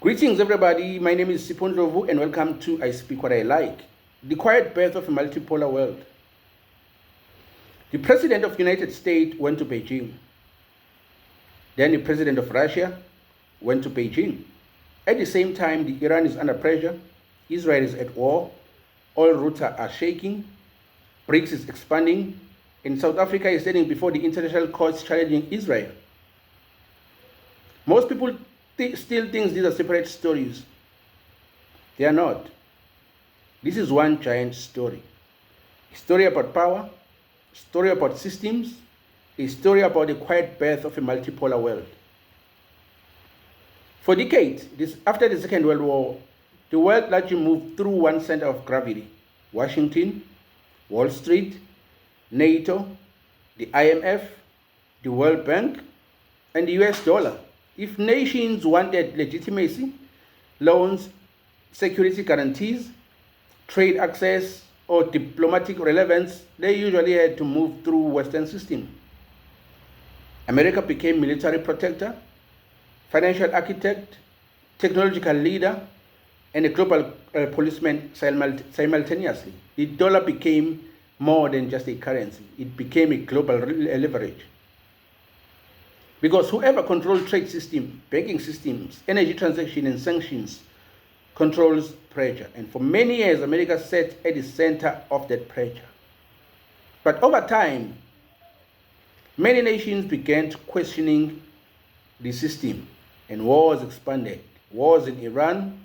Greetings, everybody. My name is Sipho Ndlovu, and welcome to I Speak What I Like, the quiet birth of a multipolar world. The President of the United States went to Beijing. Then the President of Russia went to Beijing. At the same time, Iran is under pressure, Israel is at war, oil routes are shaking, BRICS is expanding, and South Africa is standing before the international courts challenging Israel. Most people still think these are separate stories. They are not. This is one giant story. A story about power, a story about systems, a story about the quiet birth of a multipolar world. For decades, after the Second World War, the world largely moved through one center of gravity: Washington, Wall Street, NATO, the IMF, the World Bank, and the US dollar. If nations wanted legitimacy, loans, security guarantees, trade access, or diplomatic relevance, they usually had to move through Western system. America became military protector, financial architect, technological leader, and a global policeman simultaneously. The dollar became more than just a currency. It became a global leverage. Because whoever controls trade system, banking systems, energy transaction, and sanctions controls pressure. And for many years, America sat at the center of that pressure. But over time, many nations began questioning the system, and wars expanded. Wars in Iran,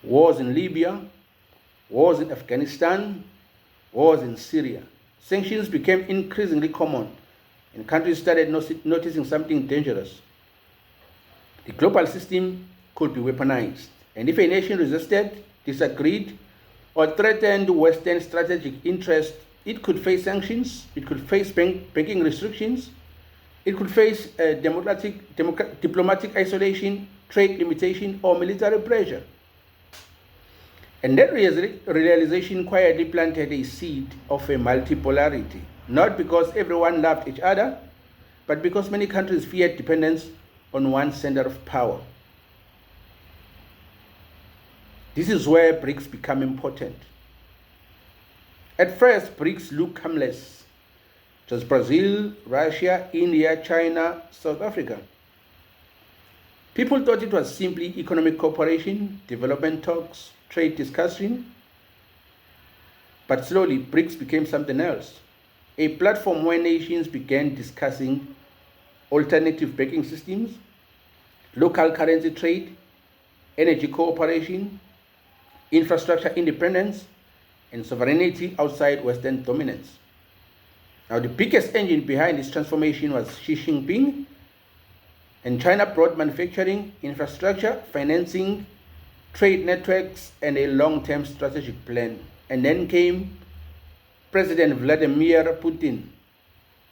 wars in Libya, wars in Afghanistan, wars in Syria. Sanctions became increasingly common, and countries started noticing something dangerous. The global system could be weaponized, and if a nation resisted, disagreed, or threatened Western strategic interests, it could face sanctions, it could face banking restrictions, it could face diplomatic isolation, trade limitation, or military pressure. And that realization quietly planted a seed of a multipolarity, not because everyone loved each other, but because many countries feared dependence on one center of power. This is where BRICS become important. At first, BRICS looked harmless. Just Brazil, Russia, India, China, South Africa. People thought it was simply economic cooperation, development talks, trade discussion. But slowly, BRICS became something else. A platform where nations began discussing alternative banking systems, local currency trade, energy cooperation, infrastructure independence, and sovereignty outside Western dominance. Now, the biggest engine behind this transformation was Xi Jinping, and China brought manufacturing, infrastructure, financing, trade networks, and a long-term strategic plan. And then came President Vladimir Putin.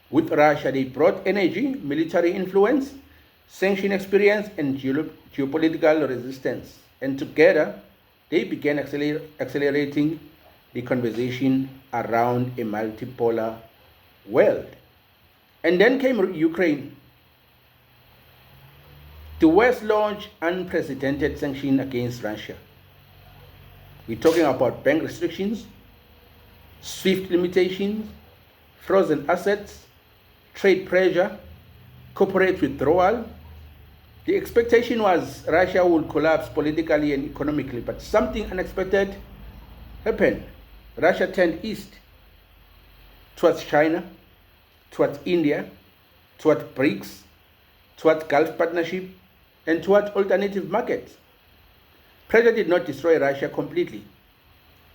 With Russia, they brought energy, military influence, sanction experience, and geopolitical resistance. And together, they began accelerating the conversation around a multipolar world. And then came Ukraine. The West launched unprecedented sanctions against Russia. We're talking about bank restrictions, SWIFT limitations, frozen assets, trade pressure, corporate withdrawal. The expectation was Russia would collapse politically and economically, but something unexpected happened. Russia turned east, towards China, towards India, towards BRICS, towards Gulf Partnership, and towards alternative markets. Pressure did not destroy Russia completely,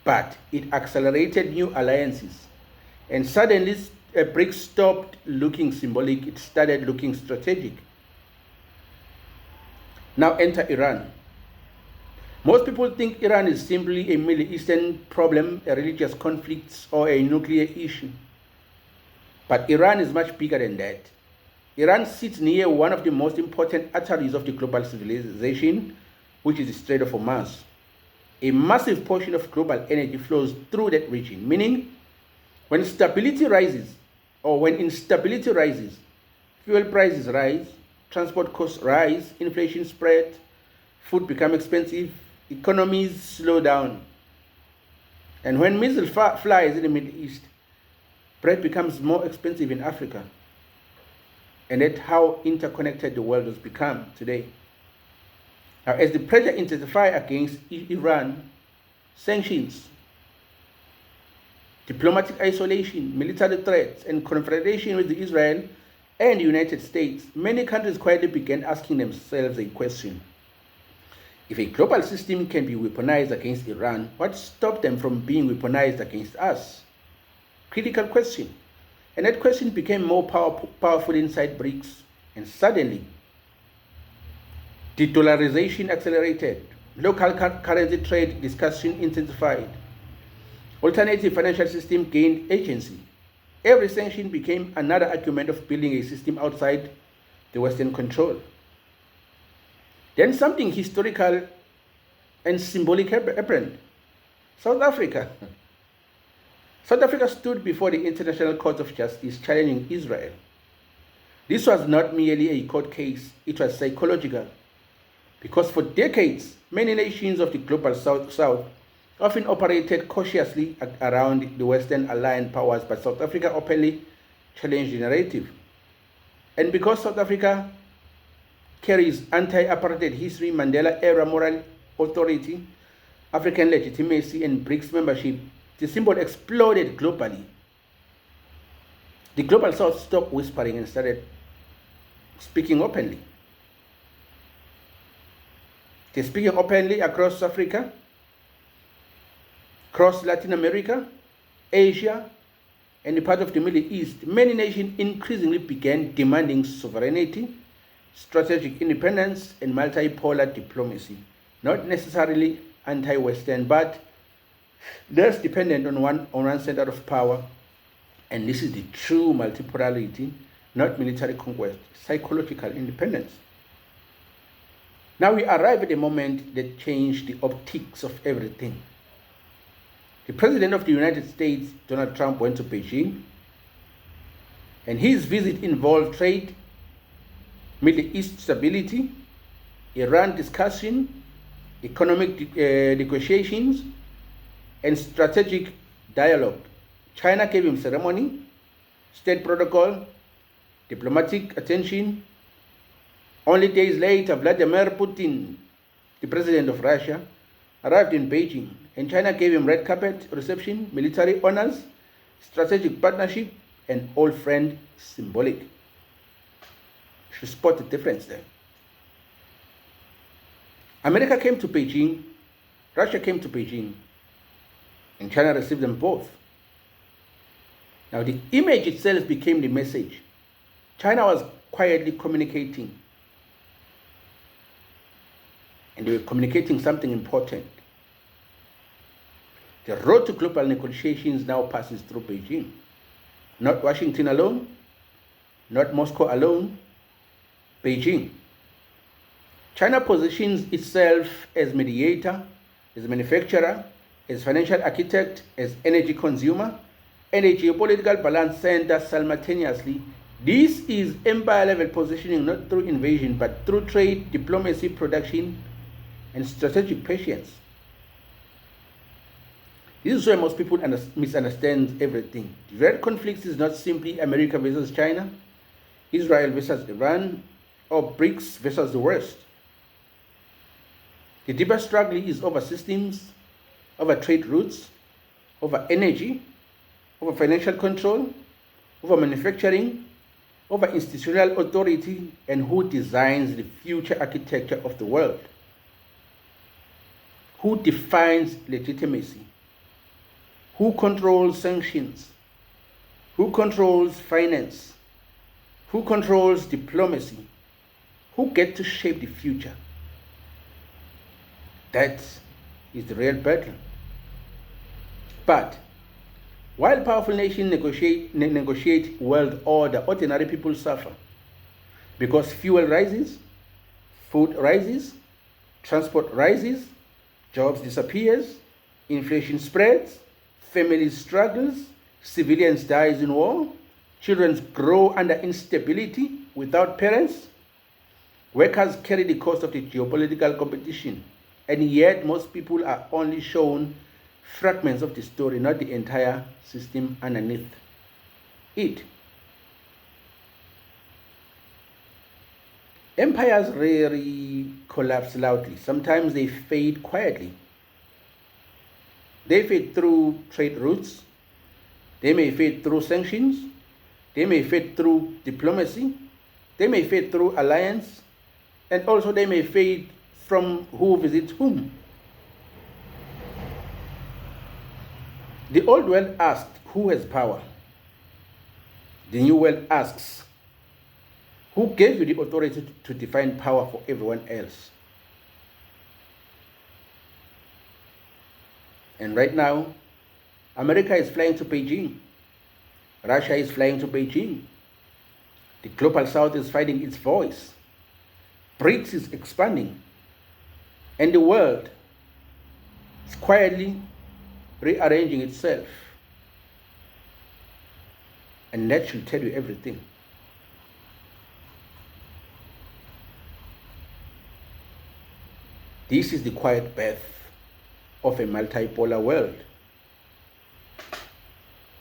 but it accelerated new alliances. And suddenly, BRICS stopped looking symbolic, it started looking strategic. Now enter Iran. Most people think Iran is simply a Middle Eastern problem, a religious conflict, or a nuclear issue. But Iran is much bigger than that. Iran sits near one of the most important arteries of the global civilization, which is the Strait of Hormuz. A massive portion of global energy flows through that region, meaning when stability rises, or when instability rises, fuel prices rise, transport costs rise, inflation spread, food become expensive, economies slow down. And when missile flies in the Middle East, bread becomes more expensive in Africa. And that's how interconnected the world has become today. Now, as the pressure intensifies against Iran, sanctions, diplomatic isolation, military threats, and confrontation with Israel and the United States, many countries quietly began asking themselves a question. If a global system can be weaponized against Iran, what stopped them from being weaponized against us? Critical question. And that question became more powerful inside BRICS. And suddenly, de-dollarization accelerated. Local currency trade discussion intensified. Alternative financial system gained agency. Every sanction became another argument of building a system outside the Western control. Then something historical and symbolic happened. South Africa. South Africa stood before the International Court of Justice challenging Israel. This was not merely a court case, it was psychological. Because for decades, many nations of the global South often operated cautiously around the Western aligned powers, but South Africa openly challenged the narrative. And because South Africa carries anti-apartheid history, Mandela-era moral authority, African legitimacy, and BRICS membership, the symbol exploded globally. The global South stopped whispering and started speaking openly. They're speaking openly across Africa, across Latin America, Asia, and the part of the Middle East. Many nations increasingly began demanding sovereignty, strategic independence, and multipolar diplomacy. Not necessarily anti-Western, but less dependent on one center of power. And this is the true multipolarity, not military conquest, psychological independence. Now we arrive at a moment that changed the optics of everything. The President of the United States, Donald Trump, went to Beijing, and his visit involved trade, Middle East stability, Iran discussion, economic negotiations, and strategic dialogue. China gave him ceremony, state protocol, diplomatic attention. Only days later, Vladimir Putin, the president of Russia, arrived in Beijing, and China gave him red carpet reception, military honors, strategic partnership, and old friend symbolic. You should spot the difference there. America came to Beijing, Russia came to Beijing, and China received them both. Now the image itself became the message. China was quietly communicating, and they were communicating something important. The road to global negotiations now passes through Beijing. Not Washington alone, not Moscow alone, Beijing. China positions itself as mediator, as manufacturer, as financial architect, as energy consumer, and a geopolitical balance center simultaneously. This is empire-level positioning, not through invasion, but through trade, diplomacy, production, and strategic patience. This is where most people misunderstand everything. The real conflict is not simply America versus China, Israel versus Iran, or BRICS versus the West. The deeper struggle is over systems, over trade routes, over energy, over financial control, over manufacturing, over institutional authority, and who designs the future architecture of the world. Who defines legitimacy? Who controls sanctions? Who controls finance? Who controls diplomacy? Who gets to shape the future? That is the real battle. But while powerful nations negotiate world order, ordinary people suffer. Because fuel rises, food rises, transport rises, jobs disappears, inflation spreads, families struggles, civilians dies in war, children grow under instability without parents. Workers carry the cost of the geopolitical competition, and yet most people are only shown fragments of the story, not the entire system underneath it. Empires rarely collapse loudly. Sometimes they fade quietly. They fade through trade routes. They may fade through sanctions. They may fade through diplomacy. They may fade through alliance. And also they may fade from who visits whom. The old world asked, who has power? The new world asks, who gave you the authority to define power for everyone else? And right now, America is flying to Beijing. Russia is flying to Beijing. The global south is finding its voice. BRICS is expanding. And the world is quietly rearranging itself. And that should tell you everything. This is the quiet birth of a multipolar world.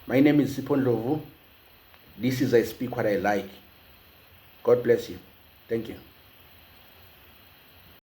My name is Sipho Ndlovu. This is I Speak What I Like. God bless you. Thank you.